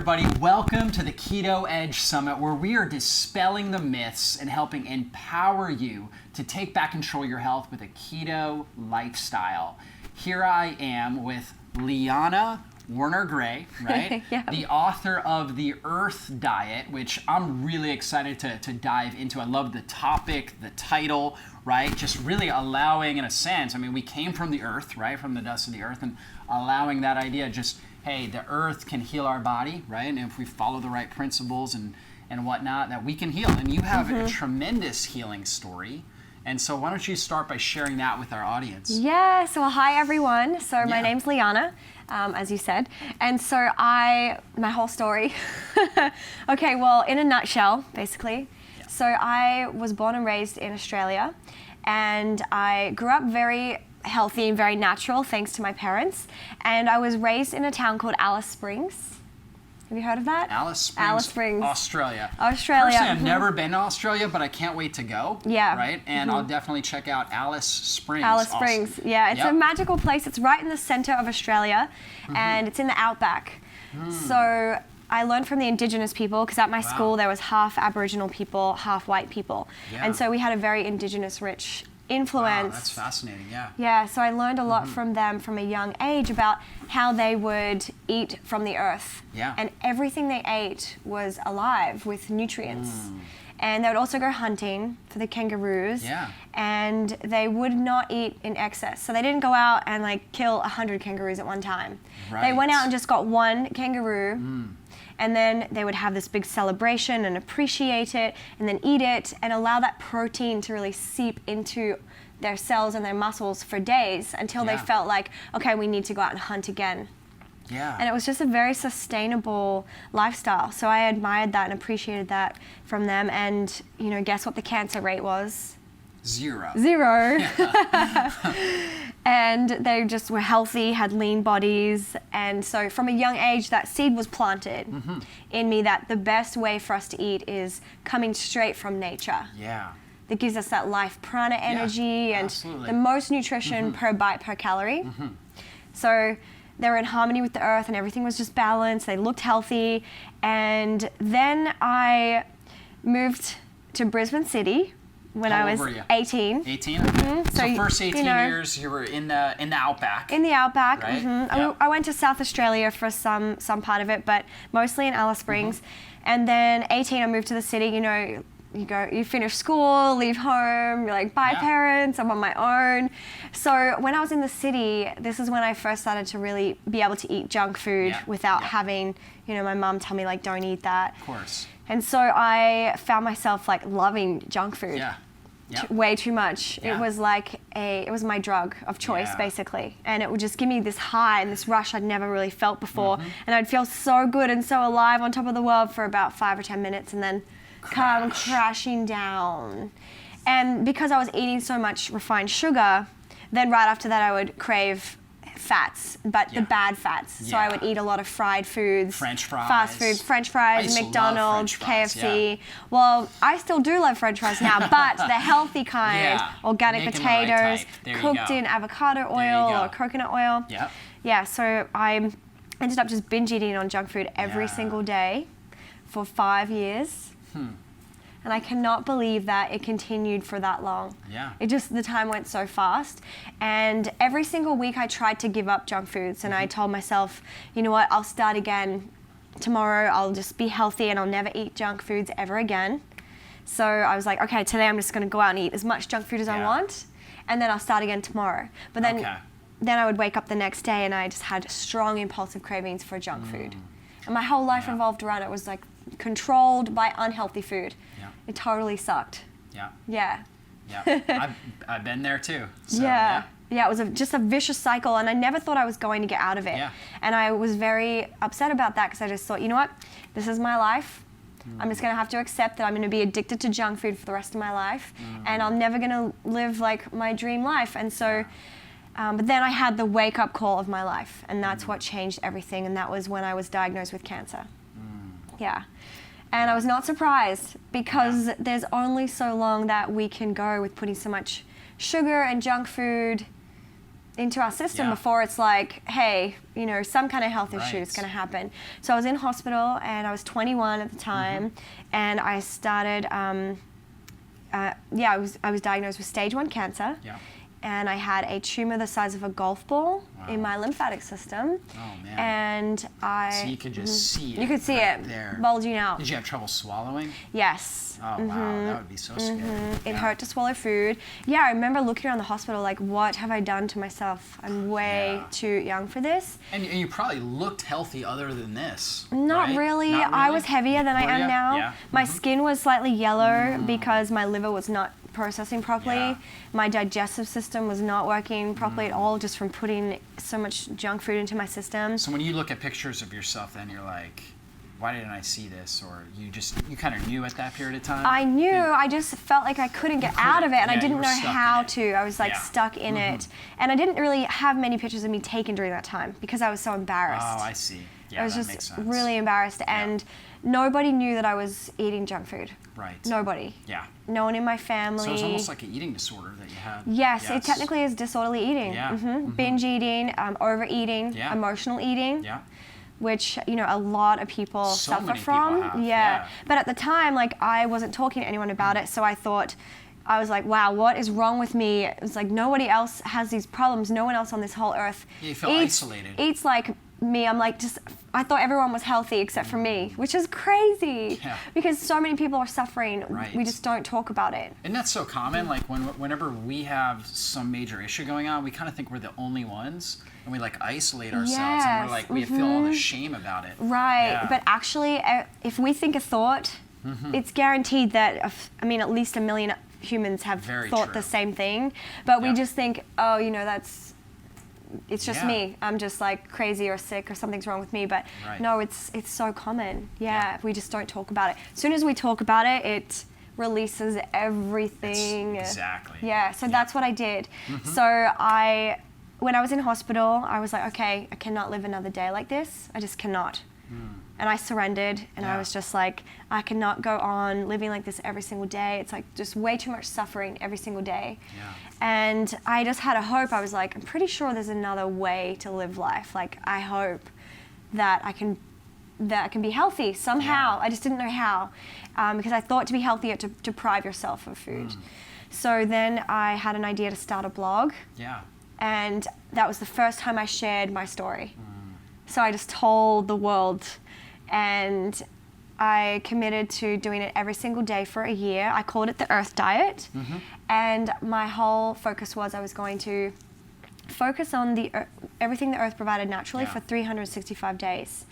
everybody. Welcome to the Keto Edge Summit, where we are dispelling the myths and helping empower you to take back control of your health with a keto lifestyle. Here I am with Liana Werner Gray, right? Yeah. The author of The Earth Diet, which I'm really excited to dive into. I love the topic, the title, right? Just really allowing, in a sense, I mean, we came from the earth, right? From the dust of the earth, and allowing that idea just, hey, the earth can heal our body, right? And if we follow the right principles and whatnot, that we can heal. And you have a tremendous healing story. And so why don't you start by sharing that with our audience? Yeah, so hi everyone. So my name's Liana, as you said. And so my whole story. Okay, well, in a nutshell, basically. Yeah. So I was born and raised in Australia, and I grew up very healthy and very natural, thanks to my parents. And I was raised in a town called Alice Springs. Have you heard of that? Alice Springs, Australia. Australia. Personally, I've never been to Australia, but I can't wait to go. Yeah. Right? And I'll definitely check out Alice Springs. Alice Springs, yeah. It's a magical place. It's right in the center of Australia, and it's in the outback. So I learned from the indigenous people, because at my school there was half Aboriginal people, half white people. Yeah. And so we had a very indigenous rich influence. Wow, that's fascinating, yeah. Yeah, so I learned a lot from them from a young age about how they would eat from the earth. Yeah. And everything they ate was alive with nutrients. And they would also go hunting for the kangaroos. Yeah. And they would not eat in excess. So they didn't go out and like kill 100 kangaroos at one time. Right. They went out and just got one kangaroo. And then they would have this big celebration and appreciate it and then eat it and allow that protein to really seep into their cells and their muscles for days until they felt like, okay, we need to go out and hunt again. Yeah. And it was just a very sustainable lifestyle. So I admired that and appreciated that from them. And, you know, guess what the cancer rate was? Zero. And they just were healthy, had lean bodies. And so from a young age, that seed was planted in me that the best way for us to eat is coming straight from nature. Yeah. That gives us that life prana energy and absolutely. the most nutrition per bite per calorie. So they were in harmony with the earth and everything was just balanced. They looked healthy. And then I moved to Brisbane City when I was 18. 18? Okay. So first 18 years you were in the outback. In the outback. Right? Yep. I went to South Australia for some part of it, but mostly in Alice Springs. And then 18 I moved to the city. You know, you finish school, leave home, you're like, bye parents, I'm on my own. So when I was in the city, this is when I first started to really be able to eat junk food without having, you know, my mom tell me like, don't eat that. Of course. And so I found myself like loving junk food. Yeah. Way too much. Yeah. It was like it was my drug of choice basically. And it would just give me this high and this rush I'd never really felt before. And I'd feel so good and so alive on top of the world for about 5 or 10 minutes and then come crashing down. And because I was eating so much refined sugar, then right after that I would crave fats, but the bad fats. So I would eat a lot of fried foods, French fries, fast food, French fries, McDonald's, French fries, KFC. Well, I still do love French fries now, but the healthy kind, organic potatoes, cooked in avocado oil or coconut oil. Yeah, so I ended up just binge eating on junk food every single day for 5 years. And I cannot believe that it continued for that long. Yeah. The time went so fast. And every single week I tried to give up junk foods and I told myself, you know what, I'll start again tomorrow. I'll just be healthy and I'll never eat junk foods ever again. So I was like, okay, today I'm just gonna go out and eat as much junk food as I want and then I'll start again tomorrow. But then I would wake up the next day and I just had strong impulsive cravings for junk food. And my whole life revolved around it. Was like controlled by unhealthy food. It totally sucked. Yeah. I've been there too. So, yeah, it was just a vicious cycle and I never thought I was going to get out of it. And I was very upset about that because I just thought, you know what, this is my life. I'm just gonna have to accept that I'm gonna be addicted to junk food for the rest of my life and I'm never gonna live like my dream life. And so, but then I had the wake up call of my life and that's what changed everything, and that was when I was diagnosed with cancer. Yeah. And I was not surprised because there's only so long that we can go with putting so much sugar and junk food into our system Yeah. before it's like, hey, you know, some kind of health issue is Right. going to happen. So I was in hospital and I was 21 at the time, and I started, I was diagnosed with stage 1 cancer. Yeah. And I had a tumor the size of a golf ball Wow. in my lymphatic system. Oh man. And So you could just see it. You could see right it there. bulging out. Did you have trouble swallowing? Yes. Oh wow, that would be so scary. It hurt to swallow food. Yeah, I remember looking around the hospital like, what have I done to myself? I'm way Yeah. too young for this. And you probably looked healthy other than this. Not right? really. Not I really? was heavier than I Were am ya? now. Yeah. My skin was slightly yellow because my liver was not processing properly. Yeah. My digestive system was not working properly at all, just from putting so much junk food into my system. So when you look at pictures of yourself, then you're like, why didn't I see this? Or you kind of knew at that period of time? I knew, I just felt like I couldn't get out of it, and I Yeah, you didn't were know stuck in how it. to. I was like Yeah. stuck in it. And I didn't really have many pictures of me taken during that time because I was so embarrassed. Oh, I see. Yeah, I was that just makes sense. really embarrassed, and nobody knew that I was eating junk food. Right. Nobody. Yeah. No one in my family. So it was almost like an eating disorder that you had. Yes, it technically is disorderly eating. Yeah. Binge eating, overeating, Yeah. emotional eating, Yeah. which, you know, a lot of people So suffer many people from. have, Yeah. yeah. But at the time, like, I wasn't talking to anyone about it, so I thought, I was like, wow, what is wrong with me? It's like nobody else has these problems. No one else on this whole earth Yeah, you felt isolated. eats like me. I'm like, I thought everyone was healthy except for me, which is crazy Yeah. because so many people are suffering. Right. We just don't talk about it. And that's so common. Like whenever we have some major issue going on, we kind of think we're the only ones, and we like isolate ourselves, and Yes, we're like we feel all the shame about it. Right, Yeah. but actually, if we think a thought, it's guaranteed that, at least 1 million humans have Very thought true. the same thing. But Yeah. we just think, oh, you know, it's just Yeah. me. I'm just like crazy or sick or something's wrong with me. But Right. no, it's so common. Yeah, Yeah. we just don't talk about it. As soon as we talk about it, it releases everything. Exactly. Yeah, so that's what I did. So when I was in hospital, I was like, okay, I cannot live another day like this. I just cannot. And I surrendered, and I Yeah. was just like, I cannot go on living like this every single day. It's like just way too much suffering every single day. Yeah. And I just had a hope. I was like, I'm pretty sure there's another way to live life. Like, I hope that I can be healthy somehow. Yeah. I just didn't know how, because I thought to be healthy you had to deprive yourself of food. So then I had an idea to start a blog, Yeah. and that was the first time I shared my story. So I just told the world, and I committed to doing it every single day for a year. I called it the Earth Diet, and my whole focus was I was going to focus on everything the Earth provided naturally Yeah. for 365 days,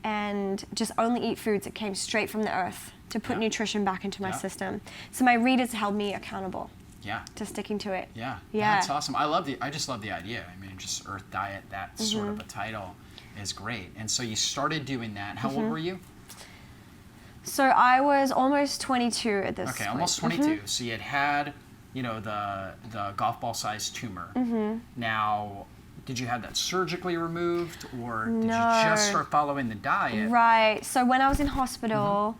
and just only eat foods that came straight from the Earth to put Yeah. nutrition back into my Yeah. system. So my readers held me accountable Yeah. to sticking to it. Yeah. Yeah. That's awesome. I just love the idea. I mean, just Earth Diet, that sort of a title is great. And so you started doing that. How old were you? So I was almost 22 at this Okay, point. almost 22. So you had, the golf ball sized tumor. Now, did you have that surgically removed, or did you No. just start following the diet? Right. So when I was in hospital,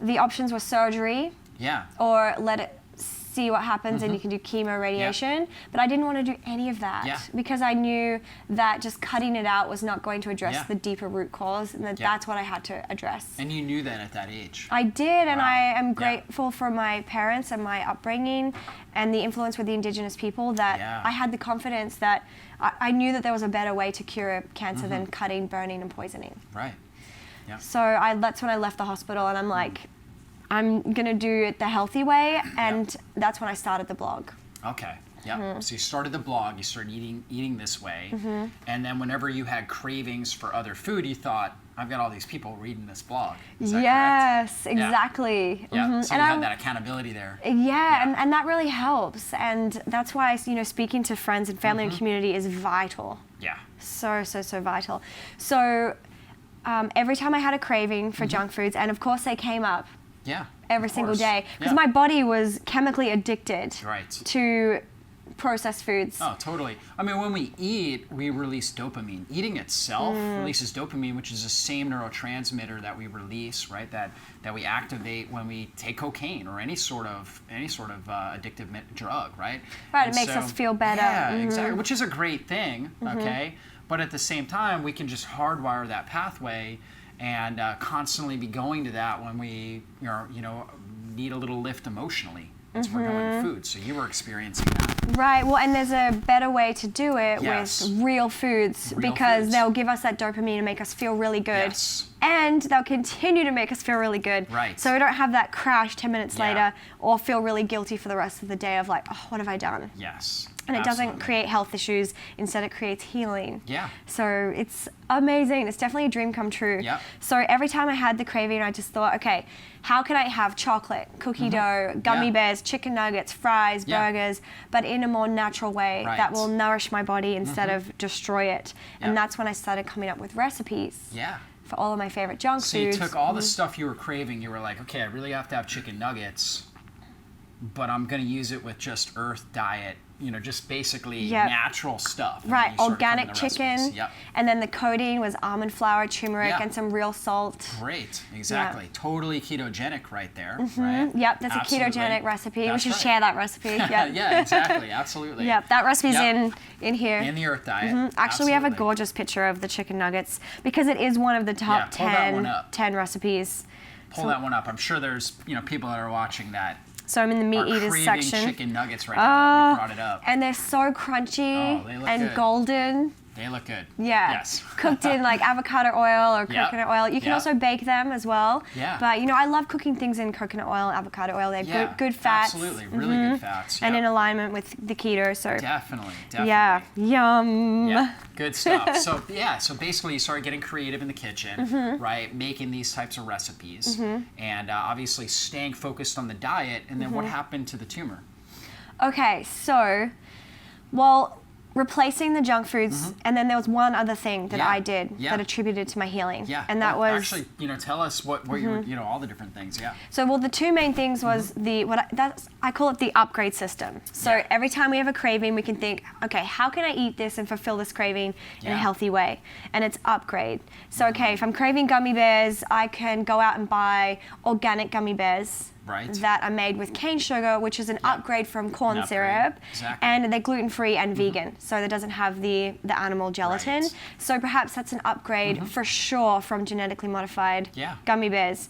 the options were surgery Yeah. or let it see what happens and you can do chemo radiation. But I didn't want to do any of that Yeah. because I knew that just cutting it out was not going to address Yeah. the deeper root cause, and that's what I had to address. And you knew that at that age. I did, and Wow. I am Yeah. grateful for my parents and my upbringing and the influence with the Indigenous people that Yeah. I had the confidence that I knew that there was a better way to cure cancer than cutting, burning, and poisoning. Right. So that's when I left the hospital, and I'm like, I'm gonna do it the healthy way, and that's when I started the blog. Okay. Yeah. So you started the blog, you started eating this way, and then whenever you had cravings for other food, you thought, I've got all these people reading this blog. Is that correct? Yes, exactly. Yeah. So And you had that accountability there. Yeah, and that really helps, and that's why speaking to friends and family and community is vital. Yeah. So vital. So every time I had a craving for junk foods, and of course they came up Yeah. every of single course. day because Yeah. my body was chemically addicted Right. to processed foods. Oh, totally. I mean, when we eat, we release dopamine. Eating itself releases dopamine, which is the same neurotransmitter that we release, right? That we activate when we take cocaine or any sort of addictive drug, right? Right. And it makes us feel better. Yeah, exactly. Which is a great thing. Okay, but at the same time, we can just hardwire that pathway and constantly be going to that when we need a little lift emotionally. As we're going to food. So you were experiencing that. Right. Well, and there's a better way to do it Yes. with real foods Real because foods. they'll give us that dopamine and make us feel really good. Yes. And they'll continue to make us feel really good. Right. So we don't have that crash 10 minutes Yeah. later or feel really guilty for the rest of the day of like, oh, what have I done? Yes. And it doesn't Absolutely. create health issues. Instead, it creates healing. Yeah. So it's amazing. It's definitely a dream come true. Yeah. So every time I had the craving, I just thought, okay, how can I have chocolate, cookie dough, gummy Yeah. bears, chicken nuggets, fries, Yeah. burgers, but in a more natural way Right. that will nourish my body instead of destroy it. And Yeah. that's when I started coming up with recipes Yeah. for all of my favorite junk So you foods. took all the stuff you were craving. You were like, okay, I really have to have chicken nuggets, but I'm going to use it with just Earth diet. Just basically Yep. natural stuff. And Right, then you started organic coming to the chicken, recipes. Yep. and then the coating was almond flour, turmeric, Yeah. and some real salt. Great. Exactly. Totally ketogenic right there. Right? Yep, that's Absolutely. a ketogenic recipe. That's we should right. share that recipe. Yep. Yeah, exactly. Absolutely. Yep, that recipe's Yep. in here. In the Earth diet. Actually, we have a Absolutely. gorgeous picture of the chicken nuggets because it is one of the top Yeah, pull that one up. 10 recipes. Pull that one up. I'm sure there's people that are watching that So I'm in the meat are eaters craving section. chicken nuggets right now. That we brought it up. And they're so crunchy Oh, they look and good. golden. They look good. Yeah. Yes. Cooked in like avocado oil or Yep. coconut oil. You can Yep. also bake them as well. Yeah. But I love cooking things in coconut oil, avocado oil. They're Yeah. good fats. Absolutely. Really good fats. And Yep. in alignment with the keto. So Definitely. yeah. Yum. Yeah, good stuff. So basically you started getting creative in the kitchen, right? Making these types of recipes and obviously staying focused on the diet. And then what happened to the tumor? Okay, so, replacing the junk foods, and then there was one other thing that Yeah, I did yeah. that attributed to my healing. Yeah. And that Well, was actually, tell us what you were, all the different things. Yeah. so the two main things was I call it the upgrade system. So Yeah. every time we have a craving, we can think, okay, how can I eat this and fulfill this craving in a Yeah. healthy way? And it's upgrade. So okay, if I'm craving gummy bears, I can go out and buy organic gummy bears. Right. That are made with cane sugar, which is an upgrade from corn An upgrade. syrup, Exactly. and they're gluten-free and vegan, so it doesn't have the animal gelatin. Right. So perhaps that's an upgrade for sure from genetically modified Yeah. gummy bears.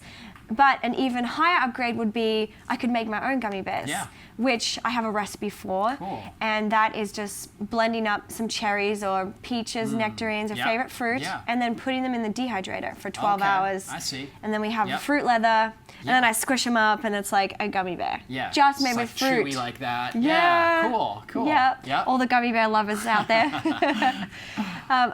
But an even higher upgrade would be I could make my own gummy bears, Yeah. which I have a recipe for. Cool. And that is just blending up some cherries or peaches, nectarines, your Yeah. favorite fruit, Yeah. and then putting them in the dehydrator for 12 Okay. hours. I see. And then we have Yep. fruit leather, and Yeah. then I squish them up, and it's like a gummy bear. Yeah. Just made It's with like fruit. chewy like that. Yeah. Cool. Yep. Yep. All the gummy bear lovers out there.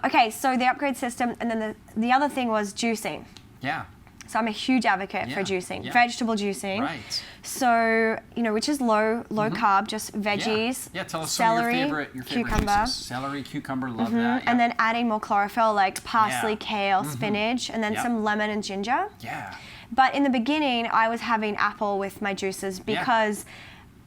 Okay, so the upgrade system, and then the other thing was juicing. Yeah. So I'm a huge advocate for Yeah, juicing, yeah. vegetable juicing. Right. So which is low carb, just veggies. Yeah. Tell us celery, some of your favorite cucumber. juices. Celery, cucumber, love that. And Yeah. then adding more chlorophyll like parsley, Yeah. kale, spinach, and then Yep. some lemon and ginger. Yeah. But in the beginning, I was having apple with my juices because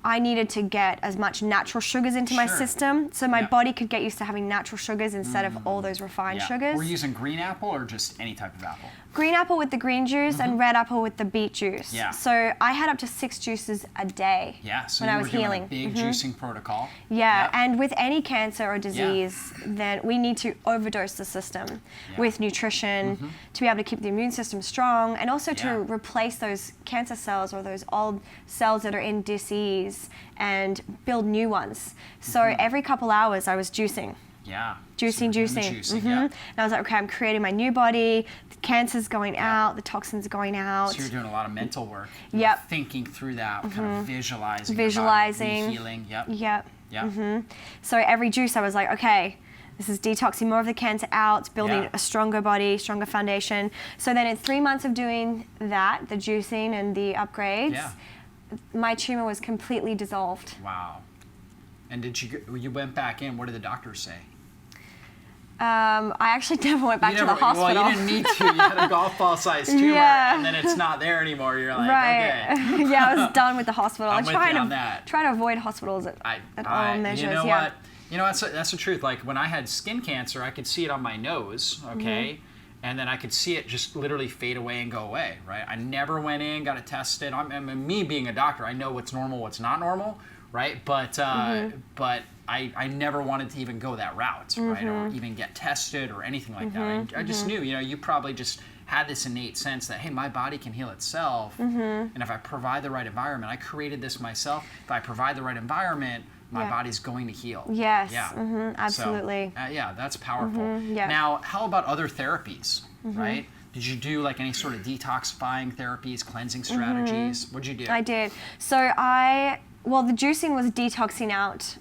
I needed to get as much natural sugars into my Sure. system so my Yeah. body could get used to having natural sugars instead of all those refined Yeah. sugars. We're using green apple or just any type of apple? Green apple with the green juice and red apple with the beet juice. Yeah. So I had up to 6 juices a day Yeah. So when you I were was doing healing. a big juicing protocol. Yeah, Yep. and with any cancer or disease, then we need to overdose the system Yeah. with nutrition to be able to keep the immune system strong and also to Yeah. replace those cancer cells or those old cells that are in disease and build new ones. So every couple hours I was juicing. Yeah. Juicing. So you're doing the juicing, yeah. And I was like, okay, I'm creating my new body, the cancer's going out, the toxins going out. So you're doing a lot of mental work. You're Yep. Thinking through that, kind of visualizing. Visualizing. Healing. Yep. Yep. Yep. So every juice I was like, okay, this is detoxing more of the cancer out, building Yeah. a stronger body, stronger foundation. So then in 3 months of doing that, the juicing and the upgrades, Yeah. my tumor was completely dissolved. Wow. And you went back in? What did the doctors say? I actually never went back to the hospital. Well, you didn't need to. You had a golf ball sized tumor, and then it's not there anymore. You're like, right. okay. Yeah, I was done with the hospital. I'm I try with you on that. try to avoid hospitals at all measures. You know yeah. what? You know, that's the truth. Like when I had skin cancer, I could see it on my nose, okay? And then I could see it just literally fade away and go away, right? I never went in, got it tested. Me being a doctor, I know what's normal, what's not normal, right? But I never wanted to even go that route, right? Or even get tested or anything like that. I just knew, you probably just had this innate sense that, hey, my body can heal itself. And if I provide the right environment, I created this myself. If I provide the right environment, my body's going to heal. Yes. Yeah. Absolutely. So, yeah, that's powerful. Yeah. Now, how about other therapies, right? Did you do like any sort of detoxifying therapies, cleansing strategies? What'd you do? I did. So the juicing was detoxing out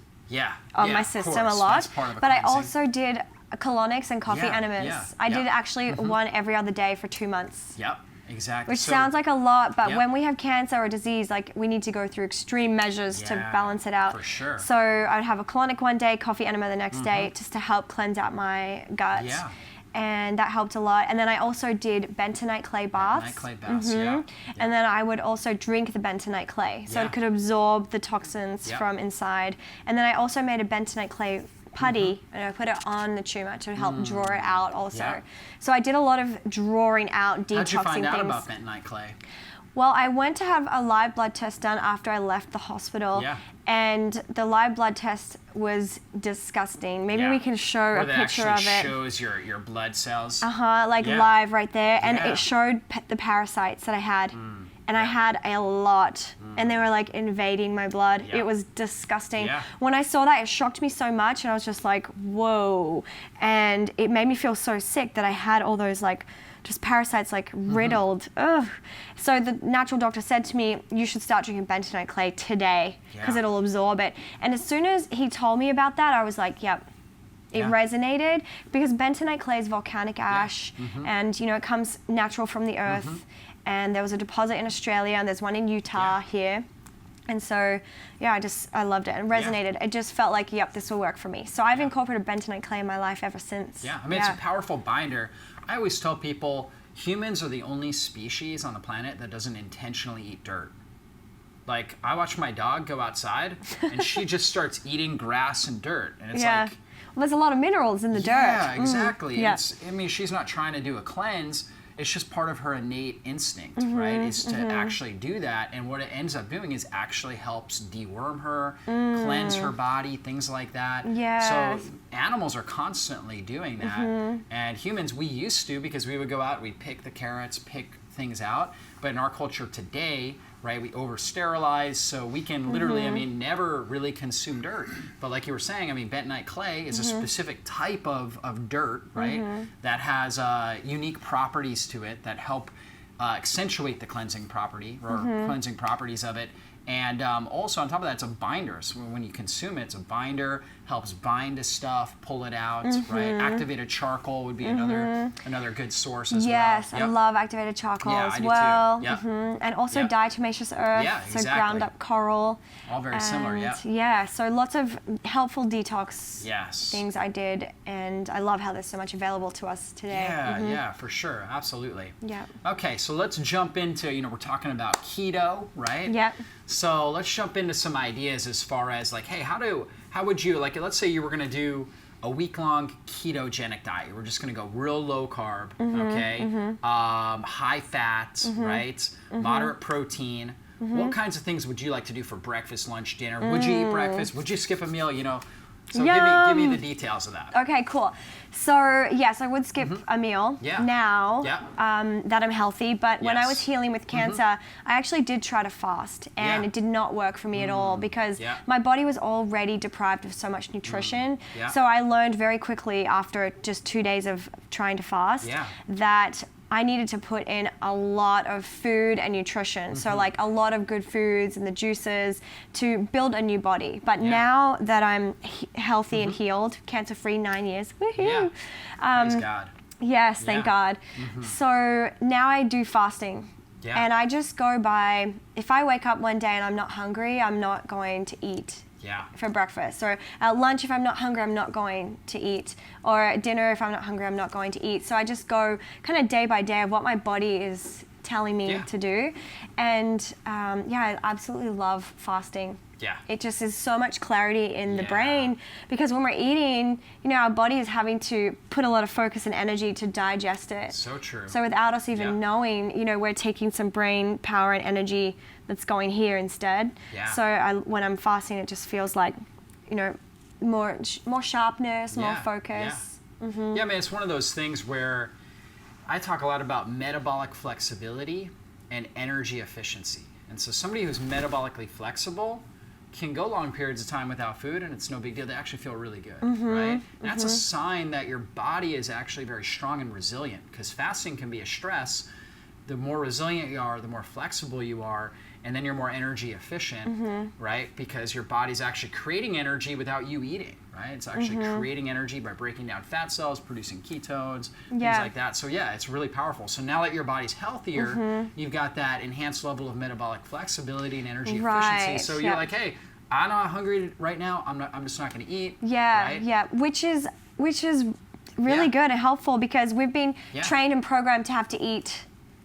my system a lot. That's part of a but cleansing. I also did colonics and coffee enemas. Yeah, I did actually one every other day for 2 months. Yep, exactly. Which sounds like a lot, but when we have cancer or disease, like we need to go through extreme measures to balance it out. For sure. So I'd have a colonic one day, coffee enema the next day, just to help cleanse out my gut. Yeah. And that helped a lot. And then I also did bentonite clay baths. Bentonite clay baths, yeah. And then I would also drink the bentonite clay, so it could absorb the toxins from inside. And then I also made a bentonite clay putty, and I put it on the tumor to help draw it out also. Yeah. So I did a lot of drawing out, detoxing How'd you find out things. about bentonite clay? Well, I went to have a live blood test done after I left the hospital, and the live blood test was disgusting. Maybe we can show a picture of it. It shows your blood cells. Live right there, and it showed the parasites that I had, and I had a lot, and they were like invading my blood. It was disgusting. When I saw that, it shocked me so much, and I was just like, whoa, and it made me feel so sick that I had all those like just parasites like riddled. Ugh. So the natural doctor said to me, you should start drinking bentonite clay today because it'll absorb it. And as soon as he told me about that, I was like, yep. It resonated because bentonite clay is volcanic ash and it comes natural from the earth. And there was a deposit in Australia and there's one in Utah here. And so, I loved it and resonated. It just felt like, yep, this will work for me. So I've incorporated bentonite clay in my life ever since. Yeah, I mean, it's a powerful binder. I always tell people humans are the only species on the planet that doesn't intentionally eat dirt. Like, I watch my dog go outside and she just starts eating grass and dirt. And it's like... Well, there's a lot of minerals in the dirt. Yeah, exactly. Yeah. She's not trying to do a cleanse. It's just part of her innate instinct, right? Is to actually do that. And what it ends up doing is actually helps deworm her, cleanse her body, things like that. Yes. So animals are constantly doing that. And humans, we used to, because we would go out, we'd pick the carrots, pick things out. But in our culture today, right, we over-sterilize, so we can literally, never really consume dirt. But like you were saying, bentonite clay is a specific type of dirt, right, that has unique properties to it that help accentuate the cleansing property or cleansing properties of it. And also on top of that, it's a binder. So when you consume it, it's a binder, helps bind to stuff, pull it out, right? Activated charcoal would be another good source as well. Yes, I love activated charcoal as well. I do too. And also diatomaceous earth, so ground up coral. All very similar, Yeah, so lots of helpful detox things I did, and I love how there's so much available to us today. Yeah, for sure, absolutely. Yeah. Okay, so let's jump into, we're talking about keto, right? Yep. So let's jump into some ideas as far as like, hey, how would you, like, let's say you were going to do a week-long ketogenic diet. We're just going to go real low carb, okay? High fat, right? Moderate protein. What kinds of things would you like to do for breakfast, lunch, dinner? Would you eat breakfast? Would you skip a meal? So give me the details of that. Okay, cool. So yes, I would skip a meal now that I'm healthy. But when I was healing with cancer, I actually did try to fast, and it did not work for me at all because my body was already deprived of so much nutrition. So I learned very quickly after just 2 days of trying to fast that I needed to put in a lot of food and nutrition. So like a lot of good foods and the juices to build a new body. But now that I'm healthy and healed, cancer-free 9 years, woohoo. Praise God. Yes, thank God. So now I do fasting. And I just go by, if I wake up one day and I'm not hungry, I'm not going to eat Yeah. for breakfast, or at lunch if I'm not hungry I'm not going to eat, or at dinner if I'm not hungry I'm not going to eat. So I just go kind of day by day of what my body is telling me to do. And I absolutely love fasting. Yeah. It just is so much clarity in the brain, because when we're eating, our body is having to put a lot of focus and energy to digest it. So true. So without us even knowing, we're taking some brain power and energy that's going here instead. Yeah. So when I'm fasting, it just feels like, more sharpness, more focus. Yeah. I mean, it's one of those things where I talk a lot about metabolic flexibility and energy efficiency. And so somebody who's metabolically flexible can go long periods of time without food and it's no big deal. They actually feel really good, right? And that's a sign that your body is actually very strong and resilient, because fasting can be a stress. The more resilient you are, the more flexible you are, and then you're more energy efficient, right? Because your body's actually creating energy without you eating, right? It's actually creating energy by breaking down fat cells, producing ketones, things like that. So it's really powerful. So now that your body's healthier, you've got that enhanced level of metabolic flexibility and energy efficiency. So you're like, hey, I'm not hungry right now. I'm just not going to eat. Which is really good and helpful, because we've been trained and programmed to have to eat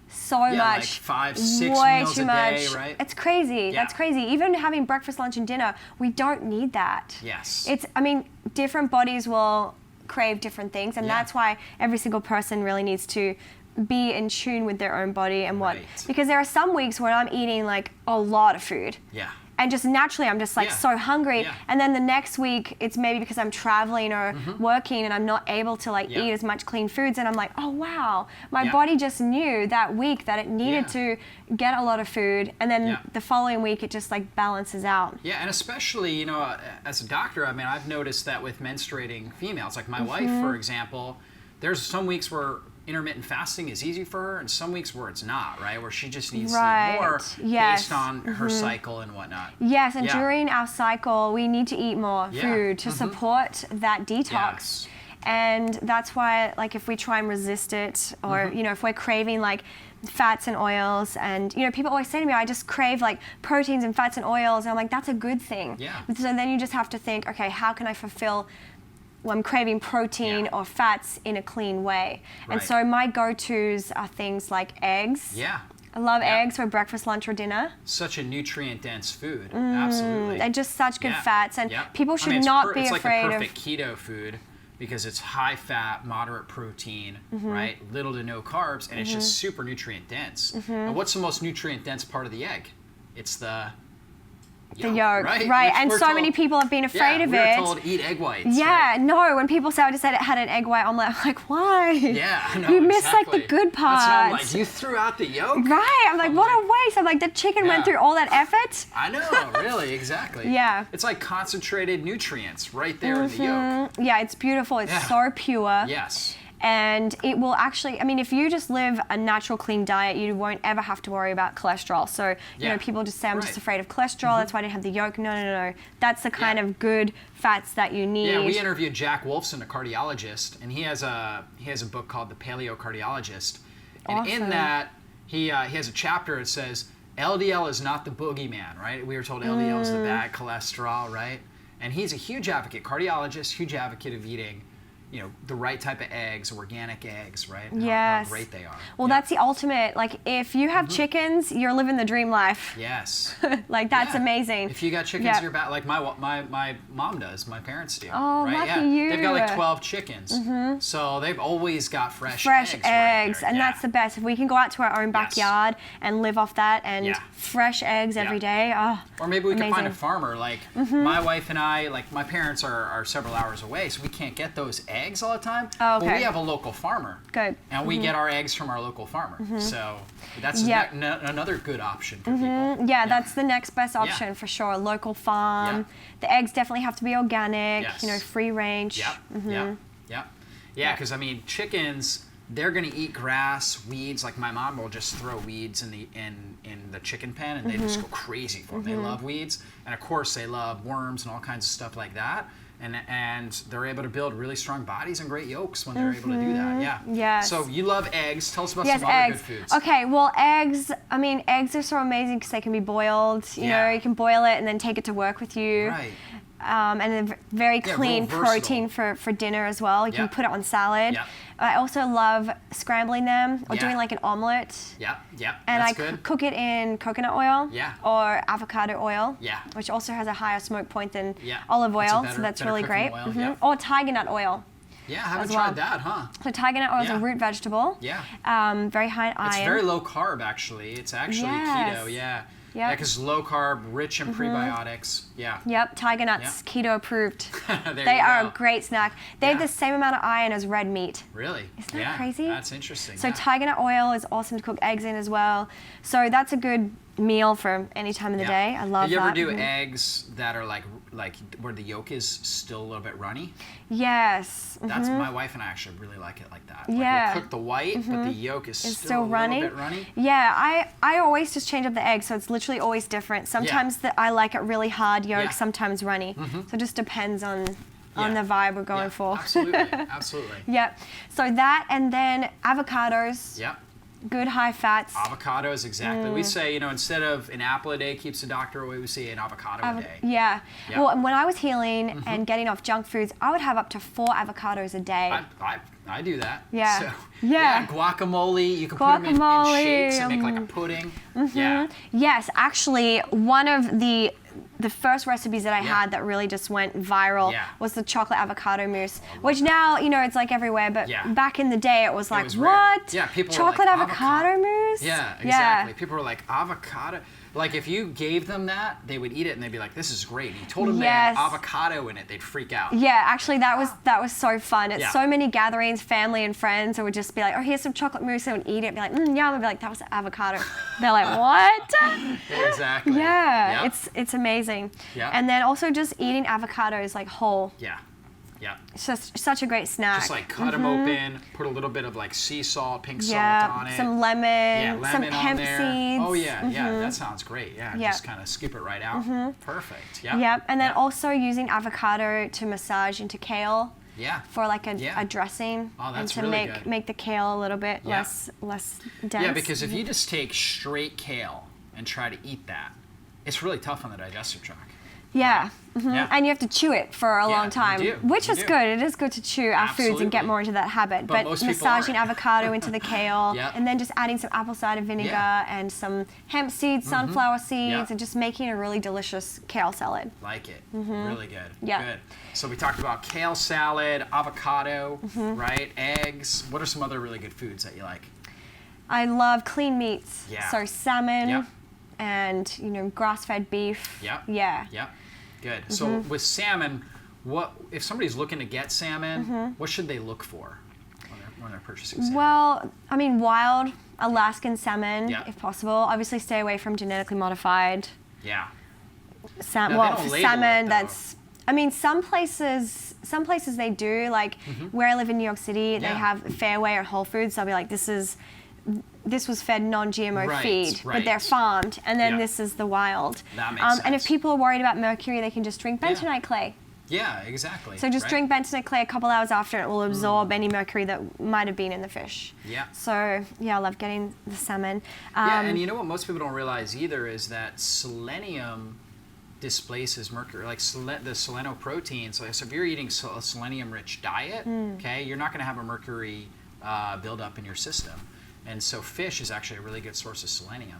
so much, like 5, 6 way meals too a much. day, right? It's crazy. That's crazy. Even having breakfast, lunch, and dinner, we don't need that. Yes. Different bodies will crave different things, and that's why every single person really needs to be in tune with their own body and what. Because there are some weeks when I'm eating like a lot of food. Yeah. And just naturally, I'm just like so hungry. And then the next week, it's maybe because I'm traveling or working and I'm not able to eat as much clean foods. And I'm like, oh, wow, my body just knew that week that it needed to get a lot of food. And then the following week, it just balances out. Yeah, and especially, as a doctor, I've noticed that with menstruating females, like my wife, for example, there's some weeks where intermittent fasting is easy for her, and some weeks where it's not, right? Where she just needs to eat more based on her cycle and whatnot. Yes, and during our cycle, we need to eat more food to support that detox. And that's why, if we try and resist it, or, if we're craving, fats and oils, and, people always say to me, I just crave, proteins and fats and oils, and I'm like, that's a good thing. So then you just have to think, okay, how can I fulfill I'm craving protein or fats in a clean way. And so my go-tos are things like eggs. I love eggs for breakfast, lunch, or dinner. Such a nutrient-dense food. Absolutely. They're just such good fats, and people should not be afraid of. It's like the perfect keto food, because it's high fat, moderate protein, right? Little to no carbs, and it's just super nutrient-dense. And what's the most nutrient-dense part of the egg? It's the yolk, right? And so many people have been afraid of it. We're told eat egg whites. No. When people say I just said it had an egg white, I'm like, why? You missed the good parts. That's what I'm like. You threw out the yolk. Right. I'm like, what a waste. I'm like, the chicken went through all that effort. I know. Really. Exactly. It's like concentrated nutrients right there in the yolk. Yeah. It's beautiful. It's so pure. Yes. And it will actually, if you just live a natural, clean diet, you won't ever have to worry about cholesterol. So, people just say, I'm just afraid of cholesterol, that's why I didn't have the yolk. No. That's the kind of good fats that you need. Yeah, we interviewed Jack Wolfson, a cardiologist, and he has a book called The Paleocardiologist. And in that, he has a chapter that says, LDL is not the boogeyman, right? We were told LDL is the bad cholesterol, right? And he's a huge advocate, cardiologist, huge advocate of eating the right type of eggs, organic eggs, right? How great they are. Well, that's the ultimate. If you have chickens, you're living the dream life. Yes. That's amazing. If you got chickens, you're back. Like my mom does, my parents do. Oh, lucky you. They've got 12 chickens. So they've always got fresh eggs. And that's the best. If we can go out to our own backyard and live off that and fresh eggs every day, or maybe we can find a farmer. My wife and I, my parents are several hours away, so we can't get those eggs all the time. But we have a local farmer. Good. And we get our eggs from our local farmer. So that's another good option for people. That's the next best option for sure. Local farm. The eggs definitely have to be organic, free range. Yeah, because chickens, they're going to eat grass, weeds. Like my mom will just throw weeds in the chicken pen, and they just go crazy for them. They love weeds, and of course they love worms and all kinds of stuff like that. And they're able to build really strong bodies and great yolks when they're able to do that. Yeah. Yes. So you love eggs. Tell us about Yes, some other eggs. good foods. Okay, well, eggs, I mean, eggs are so amazing because they can be boiled. You know, you can boil it and then take it to work with you. Right. And they're very clean real protein for dinner as well. You can put it on salad. Yep. I also love scrambling them or doing like an omelet. Yeah, yeah, And that's I good. cook it in coconut oil or avocado oil, which also has a higher smoke point than olive oil, so that's really great. Oil, Or tiger nut oil. Yeah, I haven't tried that, huh? So tiger nut oil is a root vegetable. Yeah. Very high in iron. It's very low carb, actually. It's actually keto, yeah. Yeah, because low carb, rich in prebiotics. Yeah. Yep, tiger nuts, keto approved. They are a great snack. They have the same amount of iron as red meat. Really? Isn't that crazy? That's interesting. So tiger nut oil is awesome to cook eggs in as well. So that's a good meal for any time of the day. I love that. You ever do eggs that are like where the yolk is still a little bit runny? Yes. That's my wife and I actually really like it like that. Yeah. Like we'll cook the white, but the yolk is still a runny. little bit runny. Yeah, I always just change up the egg, so it's literally always different. Sometimes I like it really hard yolk, sometimes runny. So it just depends on the vibe we're going for. Absolutely, absolutely. Yep. So that, and then avocados. Yep. Good high fats. Avocados, exactly. We say, instead of an apple a day keeps the doctor away, we say an avocado a day. Yeah. Yep. Well, when I was healing and getting off junk foods, I would have up to 4 avocados a day. I do that. Yeah. So, yeah. Guacamole. You can put them in shakes and make like a pudding. Yeah. Yes, actually, one of the first recipes that I had that really just went viral was the chocolate avocado mousse, which now, it's like everywhere, but back in the day it was like, what? Yeah, people chocolate were like, avocado mousse? Yeah, exactly. People were like, avocado. Like if you gave them that, they would eat it and they'd be like, this is great. And you told them they had avocado in it, they'd freak out. Yeah, actually that was so fun. At so many gatherings, family and friends, it would just be like, oh, here's some chocolate mousse, and would eat it and be like, yum, and be like, that was avocado. They're like, what? Exactly. Yeah, yep. It's amazing. Yeah. And then also just eating avocados like whole. Yeah. Yeah. It's just such a great snack. Just like cut them open, put a little bit of like sea salt, pink salt on it. Some lemon, some hemp there. seeds. Oh yeah, yeah, that sounds great. Yeah, just kind of scoop it right out. Perfect. Yeah. Yep, and then also using avocado to massage into kale. Yeah. For like a dressing. Oh, that's and to really good. make the kale a little bit less dense. Yeah, because if you just take straight kale and try to eat that, it's really tough on the digestive tract. Yeah. And you have to chew it for a long time, which is good. It is good to chew our foods and get more into that habit. But massaging avocado into the kale, and then just adding some apple cider vinegar and some hemp seeds, sunflower seeds, and just making a really delicious kale salad. Like it. Really good. Yeah. Good. So we talked about kale salad, avocado, right? Eggs. What are some other really good foods that you like? I love clean meats. Yeah. So salmon and grass-fed beef. Yeah. Yeah. Yeah. Good. So with salmon, what if somebody's looking to get salmon? What should they look for when they're purchasing salmon? Well, I mean, wild Alaskan salmon, if possible. Obviously, stay away from genetically modified. Yeah. Salmon that's. I mean, some places they do. Like where I live in New York City, they have Fairway or Whole Foods. They'll be like, this was fed non-GMO feed, but they're farmed, and then this is the wild. That makes sense. And if people are worried about mercury, they can just drink bentonite clay. Yeah, exactly. So just drink bentonite clay a couple hours after, and it will absorb any mercury that might have been in the fish. Yeah. So yeah, I love getting the salmon. And you know what most people don't realize either is that selenium displaces mercury, like the selenoprotein. So if you're eating a selenium-rich diet, okay, you're not going to have a mercury buildup in your system. And so fish is actually a really good source of selenium.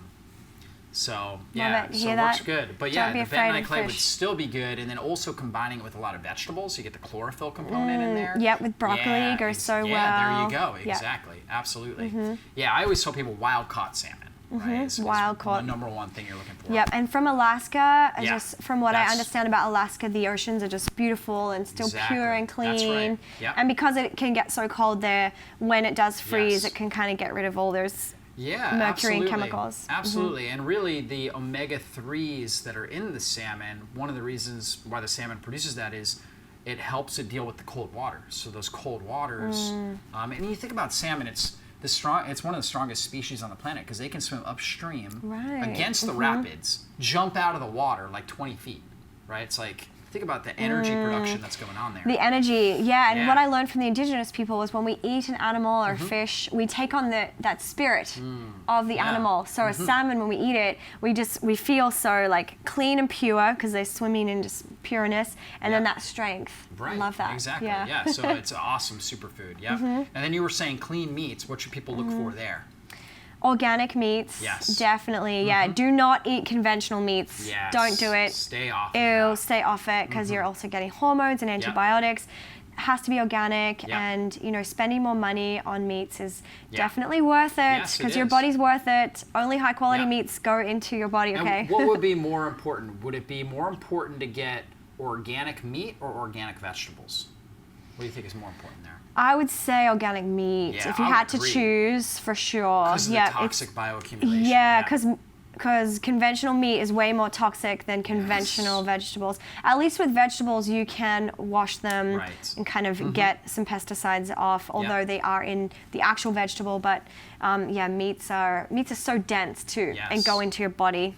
So yeah, so it works good. But yeah, the bentonite clay would still be good, and then also combining it with a lot of vegetables, you get the chlorophyll component in there. Yep, with broccoli goes so well. Yeah, there you go. Exactly, absolutely. Yeah, I always tell people wild caught salmon. Right? It's wild caught. The number one thing you're looking for. Yep, and from Alaska, just from what I understand about Alaska, the oceans are just beautiful and still pure and clean. That's right. Yep. And because it can get so cold there, when it does freeze, it can kind of get rid of all those mercury and chemicals. Absolutely. And really the omega-3s that are in the salmon, one of the reasons why the salmon produces that is it helps it deal with the cold waters. So those cold waters, and you think about salmon, it's one of the strongest species on the planet because they can swim upstream against the rapids, jump out of the water like 20 feet, right? It's like, think about the energy production that's going on there. The energy, yeah. And what I learned from the indigenous people was when we eat an animal or fish, we take on that spirit of the animal. So a salmon, when we eat it, we feel so like clean and pure because they're swimming in just pureness, and then that strength. Right. I love that. Exactly. Yeah. Yeah. So it's an awesome superfood. Yeah. And then you were saying clean meats. What should people look for there? Organic meats, definitely. Yeah, do not eat conventional meats. Yes. Don't do it. Stay off. Stay off it because you're also getting hormones and antibiotics. Has to be organic, and spending more money on meats is definitely worth it because your body's worth it. Only high quality meats go into your body. Okay. And what would be more important? Would it be more important to get organic meat or organic vegetables? What do you think is more important there? I would say organic meat. Yeah, if you had to choose, for sure. Because of the toxic bioaccumulation. Yeah, because conventional meat is way more toxic than conventional vegetables. At least with vegetables, you can wash them and kind of get some pesticides off, although they are in the actual vegetable. But meats are so dense too and go into your body.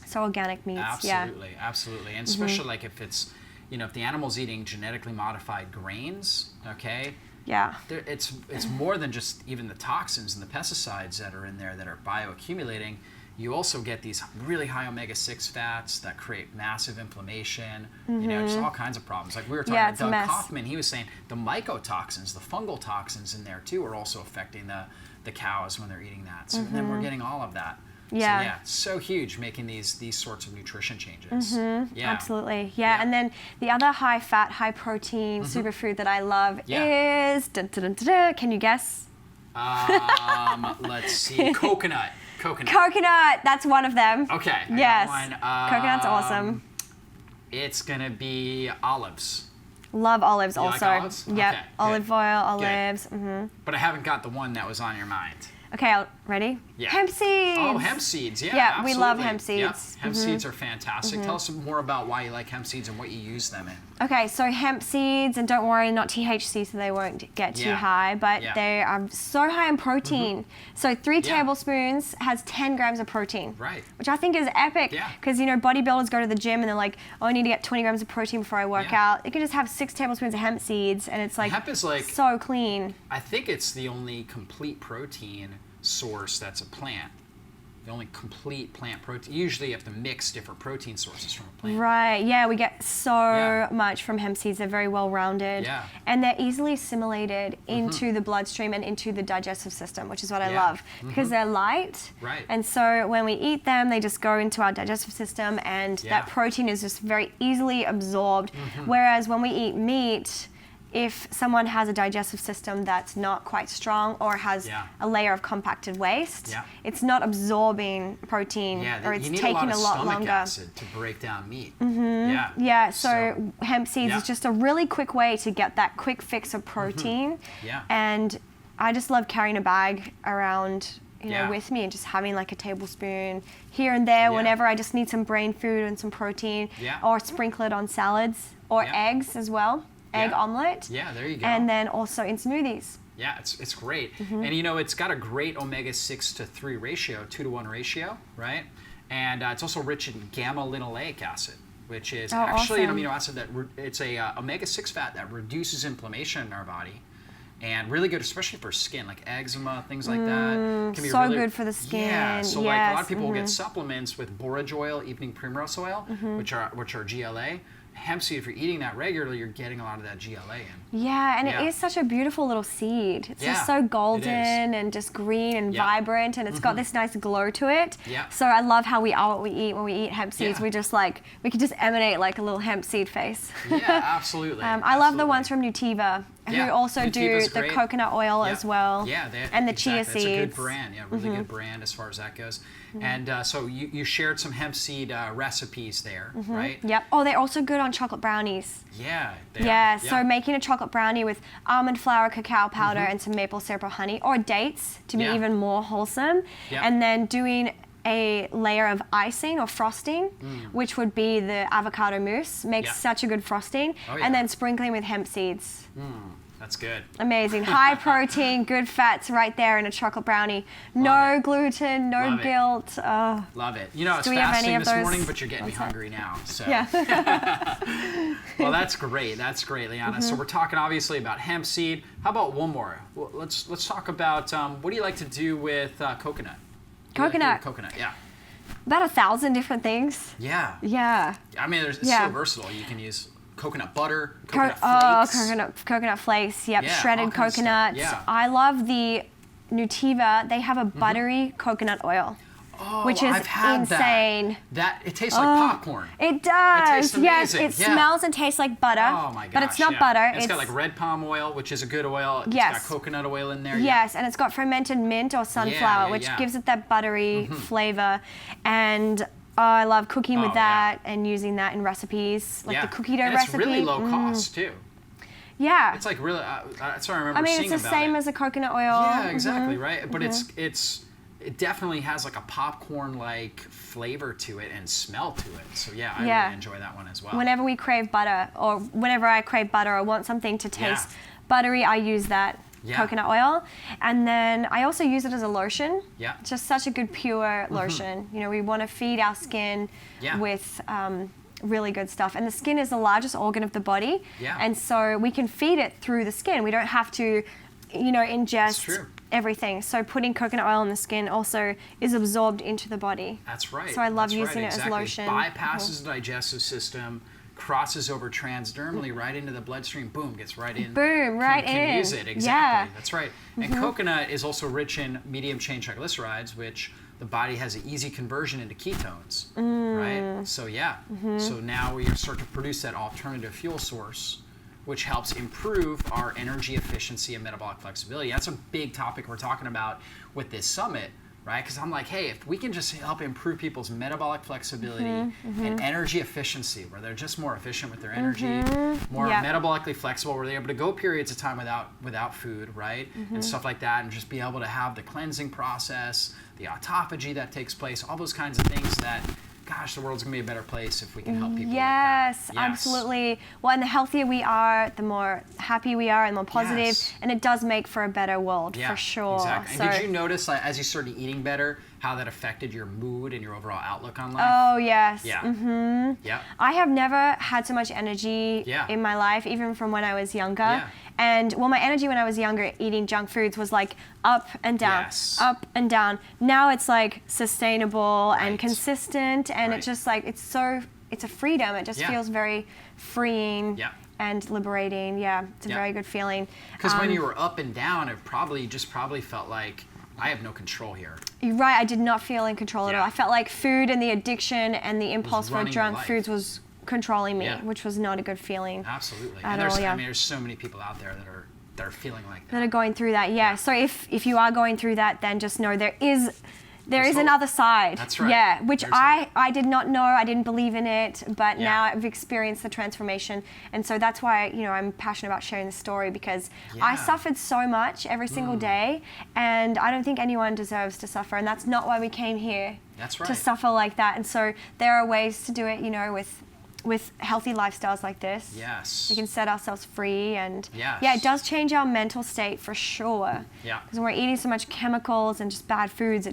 So organic meats, Absolutely. And especially like if it's, if the animal's eating genetically modified grains, okay? Yeah. It's more than just even the toxins and the pesticides that are in there that are bioaccumulating. You also get these really high omega-6 fats that create massive inflammation, just all kinds of problems. Like we were talking to Doug Kaufman, he was saying the mycotoxins, the fungal toxins in there too are also affecting the cows when they're eating that. So then we're getting all of that. Yeah. So huge making these sorts of nutrition changes. Absolutely. Yeah. And then the other high fat, high protein superfood that I love is, can you guess? Let's see, coconut. Coconut, that's one of them. Okay. Yes. Coconut's awesome. It's going to be olives. Love olives you also. Like olives? Yep. Okay, olive oil, olives. But I haven't got the one that was on your mind. Okay, ready? Yeah. Hemp seeds. Oh, hemp seeds. Yeah, yeah, absolutely. we love hemp seeds. Yep. Hemp seeds are fantastic. Tell us more about why you like hemp seeds and what you use them in. Okay, so hemp seeds, and don't worry, not THC, so they won't get too high, but they are so high in protein. So 3 tablespoons has 10 grams of protein. Right. Which I think is epic. Yeah. Because, bodybuilders go to the gym and they're like, oh, I need to get 20 grams of protein before I work out. You can just have 6 tablespoons of hemp seeds, and it's like, hemp is like so clean. I think it's the only complete protein source that's a plant. The only complete plant protein. Usually you have to mix different protein sources from a plant. Right, yeah, we get so much from hemp seeds. They're very well rounded. Yeah. And they're easily assimilated into the bloodstream and into the digestive system, which is what I love. Because they're light. Right. And so when we eat them, they just go into our digestive system, and that protein is just very easily absorbed. Whereas when we eat meat, if someone has a digestive system that's not quite strong or has a layer of compacted waste, it's not absorbing protein, or it's taking a lot longer. Acid to break down meat. So hemp seeds is just a really quick way to get that quick fix of protein. And I just love carrying a bag around with me and just having like a tablespoon here and there whenever I just need some brain food and some protein, or sprinkle it on salads or eggs as well. Egg omelet. Yeah, there you go. And then also in smoothies. Yeah, it's great. And it's got a great omega-6 to 3 ratio, 2-to-1 ratio, right? And it's also rich in gamma-linolenic acid, which is actually an amino acid that it's a omega-6 fat that reduces inflammation in our body. And really good, especially for skin, like eczema, things like that. Can be so really good for the skin. Yeah, so like a lot of people will get supplements with borage oil, evening primrose oil, which are GLA. Hemp seed, if you're eating that regularly, you're getting a lot of that GLA in. Yeah, and it is such a beautiful little seed. It's just so golden and just green and vibrant, and it's got this nice glow to it. So I love how we are what we eat. When we eat hemp seeds, we just we could just emanate like a little hemp seed face. Yeah, absolutely. I love the ones from Nutiva, who also Nutiva's do great. the coconut oil as well. Yeah, and the chia seeds. It's a good brand. Yeah, really good brand as far as that goes. And so you shared some hemp seed recipes there, right? Yep. Oh, they're also good on chocolate brownies. Yeah. So making a chocolate brownie with almond flour, cacao powder, and some maple syrup or honey, or dates to be even more wholesome. And then doing a layer of icing or frosting, which would be the avocado mousse. Makes such a good frosting. Oh, yeah. And then sprinkling with hemp seeds. That's good. Amazing. High protein, good fats right there in a chocolate brownie. No gluten, no Love it. guilt. Love it. You know, I was Do we have any fasting of this those? morning, but you're getting me hungry now. So. Yeah. Well, that's great. That's great, Liana. So we're talking obviously about hemp seed. How about one more? Well, let's talk about what do you like to do with coconut? What do you like to do with coconut, yeah. About 1,000 different things. Yeah. Yeah. I mean, it's so versatile. You can use coconut butter, coconut flakes. Coconut flakes. Yep. Yeah, Shredded all kinds of stuff. coconuts. Yeah. I love the Nutiva. They have a buttery coconut oil. Oh, Which is I've had insane. That it tastes like popcorn. It does. It tastes yes, amazing. it smells and tastes like butter. Oh my gosh. But it's not yeah. butter. It's got like red palm oil, which is a good oil. It's Yes. got coconut oil in there. Yes, and it's got fermented mint or sunflower, which gives it that buttery flavor. And I love cooking with that and using that in recipes, like the cookie dough and recipe. It's really low cost too. Yeah. It's like really. That's what I remember I mean, seeing it's the about same it. as a coconut oil. Yeah, exactly, right. But it definitely has like a popcorn-like flavor to it and smell to it. So yeah, I really enjoy that one as well. Whenever we crave butter, or whenever I crave butter or want something to taste buttery, I use that coconut oil. And then I also use it as a lotion. Yeah. It's just such a good pure lotion. You know, we want to feed our skin with really good stuff. And the skin is the largest organ of the body. Yeah. And so we can feed it through the skin. We don't have to, you know, ingest everything. So putting coconut oil in the skin also is absorbed into the body. That's right. So I love using it exactly. as lotion. Bypasses the digestive system, crosses over transdermally right into the bloodstream. Boom, gets right in. Boom, right can in. Use it exactly. Yeah. That's right. And coconut is also rich in medium chain triglycerides, which the body has an easy conversion into ketones, right? So so now we start to produce that alternative fuel source, which helps improve our energy efficiency and metabolic flexibility. That's a big topic we're talking about with this summit, right? Because I'm like, hey, if we can just help improve people's metabolic flexibility and energy efficiency, where they're just more efficient with their energy, more metabolically flexible, where they're able to go periods of time without food, right? And stuff like that, and just be able to have the cleansing process, the autophagy that takes place, all those kinds of things that, gosh, the world's gonna be a better place if we can help people. Yes, like that. absolutely. Well, and the healthier we are, the more happy we are, and the more positive, and it does make for a better world, for sure. Exactly. So, and did you notice, like, as you started eating better, how that affected your mood and your overall outlook on life? oh yes. Yeah. Yeah. I have never had so much energy in my life, even from when I was younger. Yeah. And well, my energy when I was younger eating junk foods was like up and down, up and down. Now it's like sustainable and consistent, and it just like, it's a freedom. It just feels very freeing and liberating. Yeah, it's a very good feeling. Because when you were up and down, it probably felt like, I have no control here. You're right, I did not feel in control at all. I felt like food and the addiction and the impulse for junk foods was controlling me, which was not a good feeling. Absolutely. At And there's, all, I mean, there's so many people out there that are feeling like that. That are going through that, So if you are going through that, then just know there is hope. another side. That's right. Yeah, which There's I did not know, I didn't believe in it, but now I've experienced the transformation. And so that's why, you know, I'm passionate about sharing the story, because I suffered so much every single day, and I don't think anyone deserves to suffer, and that's not why we came here. That's right. To suffer like that. And so there are ways to do it, you know, with healthy lifestyles like this. Yes. We can set ourselves free, and it does change our mental state for sure. Yeah. Because when we're eating so much chemicals and just bad foods,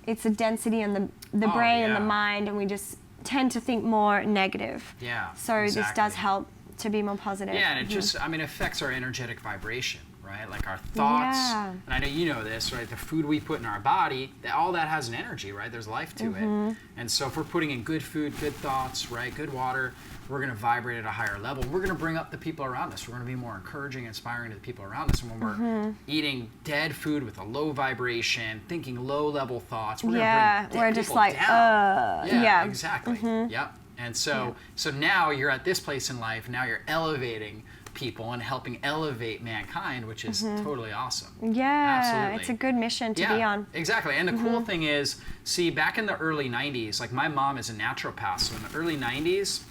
it's a density in the brain and the mind, and we just tend to think more negative. Yeah. So this does help to be more positive. Yeah, and it just, I mean, it affects our energetic vibration, right? Like our thoughts, and I know you know this, right? The food we put in our body, all that has an energy, right? There's life to it. And so if we're putting in good food, good thoughts, right? Good water, we're gonna vibrate at a higher level. We're gonna bring up the people around us. We're gonna be more encouraging, inspiring to the people around us. And when we're eating dead food with a low vibration, thinking low level thoughts, we're gonna bring we're dead just people like, down. Exactly. Yep. And so now you're at this place in life, now you're elevating people and helping elevate mankind, which is totally awesome. Yeah, absolutely. It's a good mission to be on. Exactly. And the cool thing is, see, back in the early 90s, like my mom is a naturopath, so in the early 90s,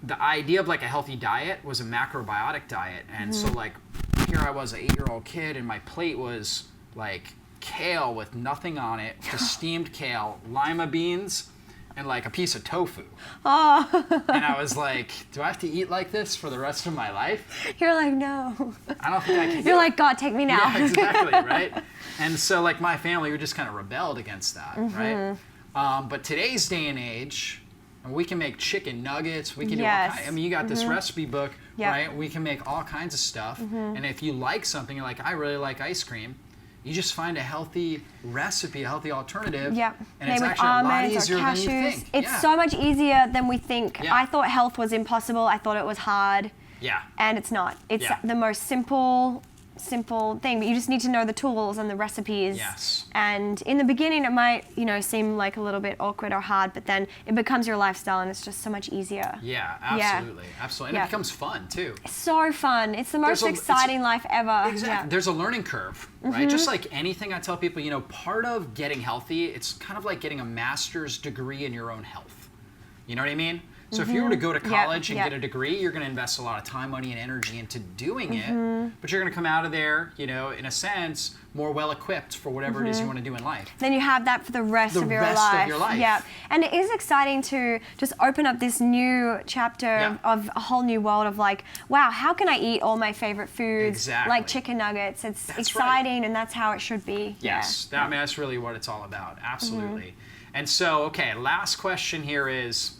the idea of like a healthy diet was a macrobiotic diet. And so like here I was, an 8-year-old kid, and my plate was like kale with nothing on it, just steamed kale, lima beans, and like a piece of tofu. Oh. And I was like, do I have to eat like this for the rest of my life? You're like, no. I don't think I can do You're it. like, God, take me now. Yeah, exactly, right? And so like my family, we just kind of rebelled against that, right? But today's day and age, we can make chicken nuggets. We can do all Yes. kinds. I mean, you got this recipe book, Yep. right? We can make all kinds of stuff. And if you like something, you're like, I really like ice cream, you just find a healthy recipe, a healthy alternative. Yep. And Made it's with actually a lot almonds or easier than you cashews. think. It's Yeah. so much easier than we think. Yeah. I thought health was impossible. I thought it was hard. Yeah. And it's not. It's Yeah. the most simple thing, but you just need to know the tools and the recipes. Yes. And in the beginning, it might, seem like a little bit awkward or hard, but then it becomes your lifestyle and it's just so much easier. Yeah, absolutely. Absolutely. And Yeah. it becomes fun too. So fun. It's the most There's exciting life ever. Exactly. Yeah. There's a learning curve, right? Just like anything I tell people, part of getting healthy, it's kind of like getting a master's degree in your own health. You know what I mean? So if you were to go to college and get a degree, you're going to invest a lot of time, money, and energy into doing it. But you're going to come out of there, in a sense, more well-equipped for whatever it is you want to do in life. Then you have that for the rest of your life. The rest of your life. Yeah. And it is exciting to just open up this new chapter of a whole new world of like, wow, how can I eat all my favorite foods? Exactly. Like chicken nuggets. It's That's exciting and that's how it should be. Yes. Yeah. That's really what it's all about. Absolutely. And so, okay, last question here is,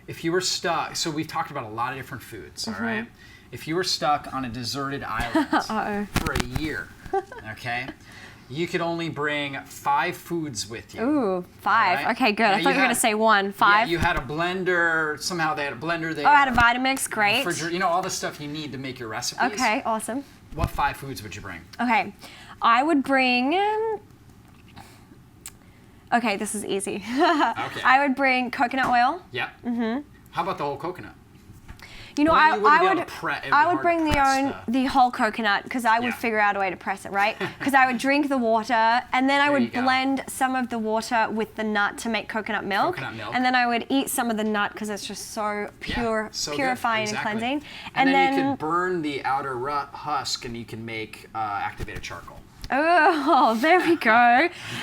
if you were stuck, so we've talked about a lot of different foods, all right? If you were stuck on a deserted island for a year, okay, you could only bring 5 foods with you. Ooh, 5. Right? Okay, good. Now I thought you were going to say 1. 5. Yeah, you had a blender. Somehow they had a blender there. Oh, I had a Vitamix. Great. All the stuff you need to make your recipes. Okay, awesome. What 5 foods would you bring? Okay, I would bring... Okay, this is easy. Okay. I would bring coconut oil. Yeah. How about the whole coconut? Well, you wouldn't I be able would to it'd be I would hard bring to press the whole coconut because I would Yeah. figure out a way to press it, right? Because I would drink the water and then I There you would go. blend some of the water with the nut to make coconut milk. Coconut milk. And then I would eat some of the nut because it's just so Yeah, so good. purifying Exactly. and cleansing. And then you could burn the outer husk and you can make activated charcoal. Oh, there we go.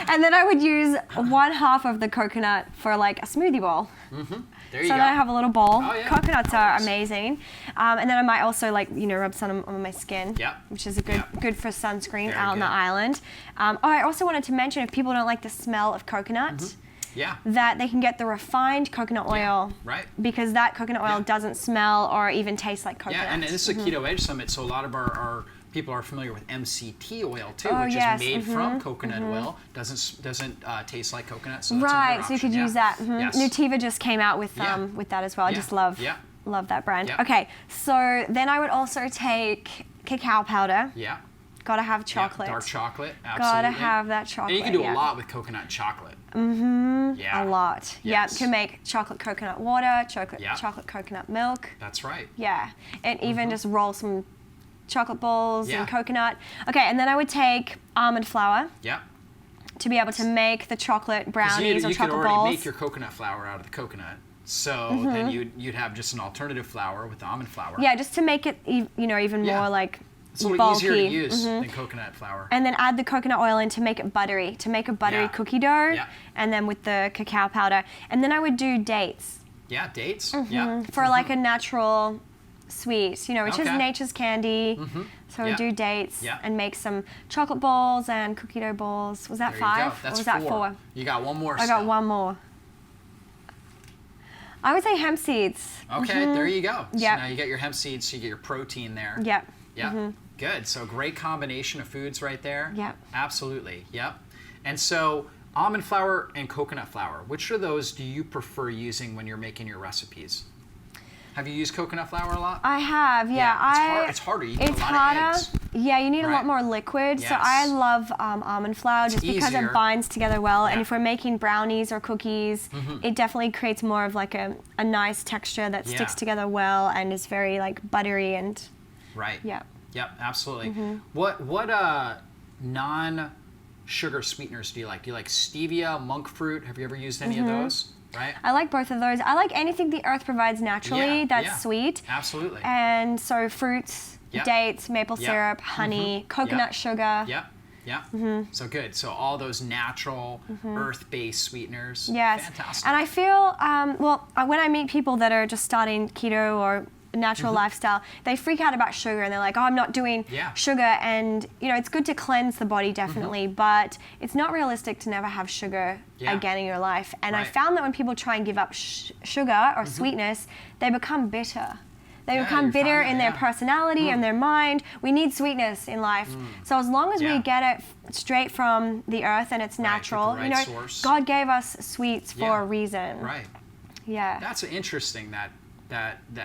And then I would use 1/2 of the coconut for like a smoothie bowl. There you So go. then I have a little bowl. Oh, yeah. Coconuts are Always. amazing. And then I might also rub some on my skin, Yeah. which is Yeah. good for sunscreen Very out on the good. island. I also wanted to mention if people don't like the smell of coconut, Yeah. that they can get the refined coconut oil. Right. Because that coconut oil Yeah. doesn't smell or even taste like coconut. Yeah, and this is a Keto Edge Summit, so a lot of our people are familiar with MCT oil too, Oh, which yes, is made from coconut oil. Doesn't taste like coconut, so that's Right, another so you could option. use that. Yes. Nutiva just came out with Yeah. that as well. I Yeah. just love Yeah. that brand. Yeah. Okay, so then I would also take cacao powder. Yeah. Gotta have Yeah, chocolate. dark chocolate. Absolutely. Gotta have that chocolate. And you can do yeah. a lot with coconut and chocolate. Yeah. A lot. Yeah, Yes. you can make chocolate coconut water, Yeah. chocolate coconut milk. That's right. Yeah, and even just roll some chocolate balls Yeah. and coconut. Okay, and then I would take almond flour Yeah. to be able to make the chocolate brownies or You could chocolate already balls. make your coconut flour out of the coconut. So then you'd have just an alternative flour with the almond flour. Yeah, just to make it even Yeah. more like It's a little bulky. easier to use than coconut flour. And then add the coconut oil in to make it buttery, to make a buttery Yeah. cookie dough. Yeah. And then with the cacao powder. And then I would do dates Yeah, dates. Yeah. for like a natural sweet, which is Okay. nature's candy. So I would Yeah. do dates Yeah. and make some chocolate balls and cookie dough balls. Was that There 5? you go. That's or was that 4. 4? You got one more. I got one more. I would say hemp seeds. Okay, there you go. So Yep. now you get your hemp seeds, so you get your protein there. Yep. Yeah. Good. So great combination of foods right there. Yep. Absolutely. Yep. And so almond flour and coconut flour, which of those do you prefer using when you're making your recipes? Have you used coconut flour a lot? I have, yeah. It's harder. You need It's a lot harder. of eggs. Yeah, you need a Right. lot more liquid. So Yes. I love almond flour just because easier. it binds together well. And Yeah. if we're making brownies or cookies, it definitely creates more of like a nice texture that sticks Yeah. together well and is very like buttery and Right. yeah. Yep, absolutely. What non-sugar sweeteners do you like? Do you like stevia, monk fruit? Have you ever used any of those? Right? I like both of those. I like anything the earth provides naturally Yeah, that's yeah. sweet. Absolutely. And so fruits, Yep. dates, maple Yep. syrup, honey, coconut Yep. sugar. Yep. Yeah. So good. So all those natural earth-based sweeteners. Yes. Fantastic. And I feel, when I meet people that are just starting keto or natural lifestyle, they freak out about sugar and they're like, oh, I'm not doing sugar. And, it's good to cleanse the body, definitely, but it's not realistic to never have sugar again in your life. And I found that when people try and give up sugar or sweetness, they become bitter. They become bitter in their personality and their mind. We need sweetness in life. So as long as we get it straight from the earth and it's natural, source. God gave us sweets for a reason. Right. Yeah. That's interesting that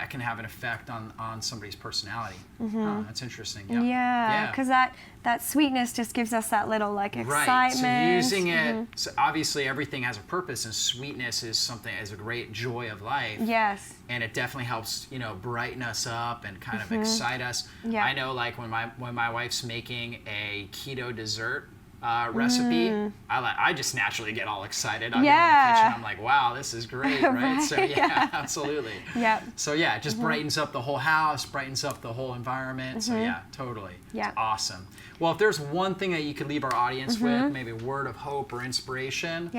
can have an effect on somebody's personality. Oh, that's interesting. Yeah, because that sweetness just gives us that little excitement. Right. So using it, so obviously everything has a purpose, and sweetness is a great joy of life. Yes. And it definitely helps, brighten us up and kind of excite us. Yeah. I know, like when my wife's making a keto dessert recipe, I just naturally get all excited. I'm in the kitchen. I'm like, wow, this is great, right? So absolutely. Yep. So it just brightens up the whole house, brightens up the whole environment. So totally. Yeah. It's awesome. Well, if there's one thing that you could leave our audience with, maybe a word of hope or inspiration,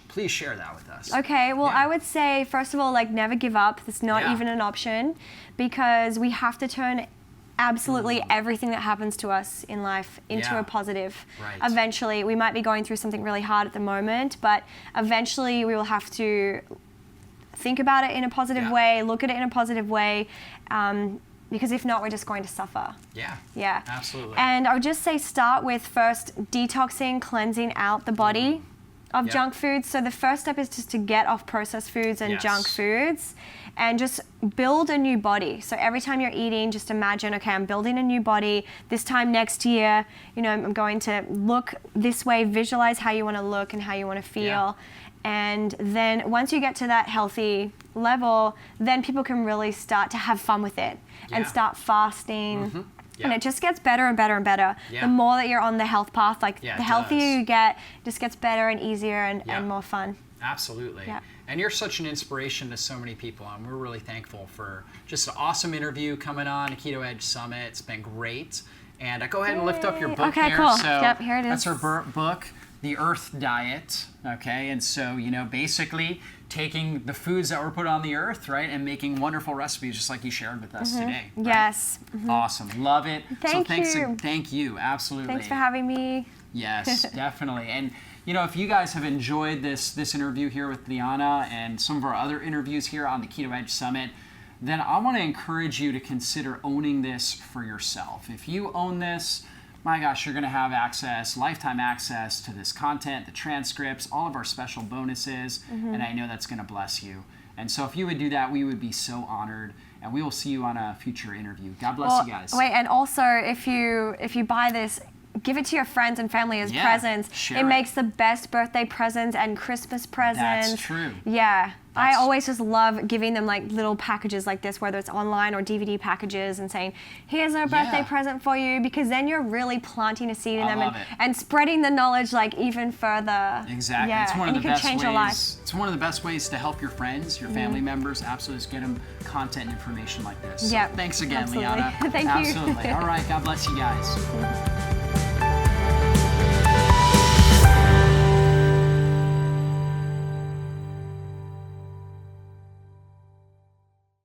please share that with us. Okay, well, I would say, first of all, never give up. That's not even an option, because we have to turn absolutely everything that happens to us in life into a positive. Right. Eventually, we might be going through something really hard at the moment, but eventually we will have to think about it in a positive way, look at it in a positive way, because if not, we're just going to suffer. Yeah, absolutely. And I would just say start with first detoxing, cleansing out the body of junk foods. So the first step is just to get off processed foods and junk foods and just build a new body. So every time you're eating, just imagine, okay, I'm building a new body. This time next year, I'm going to look this way, visualize how you want to look and how you want to feel. And then once you get to that healthy level, then people can really start to have fun with it and start fasting. And it just gets better and better and better. The more that you're on the health path, the healthier you get, it just gets better and easier and more fun. Absolutely. Yeah. And you're such an inspiration to so many people, and we're really thankful for just an awesome interview coming on a Keto Edge Summit. It's been great. And go ahead and lift up your book here. Okay, cool. So here it is. That's our book, The Earth Diet. Okay, and so, basically taking the foods that were put on the earth, right, and making wonderful recipes just like you shared with us today. Right? Yes. Awesome. Love it. Thank you. Thank you. Absolutely. Thanks for having me. Yes, definitely. And if you guys have enjoyed this interview here with Liana and some of our other interviews here on the Keto Edge Summit, then I want to encourage you to consider owning this for yourself. If you own this, my gosh, you're going to have lifetime access to this content, the transcripts, all of our special bonuses, and I know that's going to bless you. And so if you would do that, we would be so honored, and we will see you on a future interview. God bless you guys. Wait, and also if you buy this, give it to your friends and family as presents. Share it makes the best birthday presents and Christmas presents. That's true. Yeah. I always just love giving them little packages like this, whether it's online or DVD packages, and saying, here's our birthday present for you, because then you're really planting a seed in them and spreading the knowledge even further. Exactly. Yeah. It's one of the best change ways. Your life. It's one of the best ways to help your friends, your family members. Absolutely, just get them content and information like this. So Yep. thanks again, Absolutely. Liana. Thank you. Absolutely. All right. God bless you guys.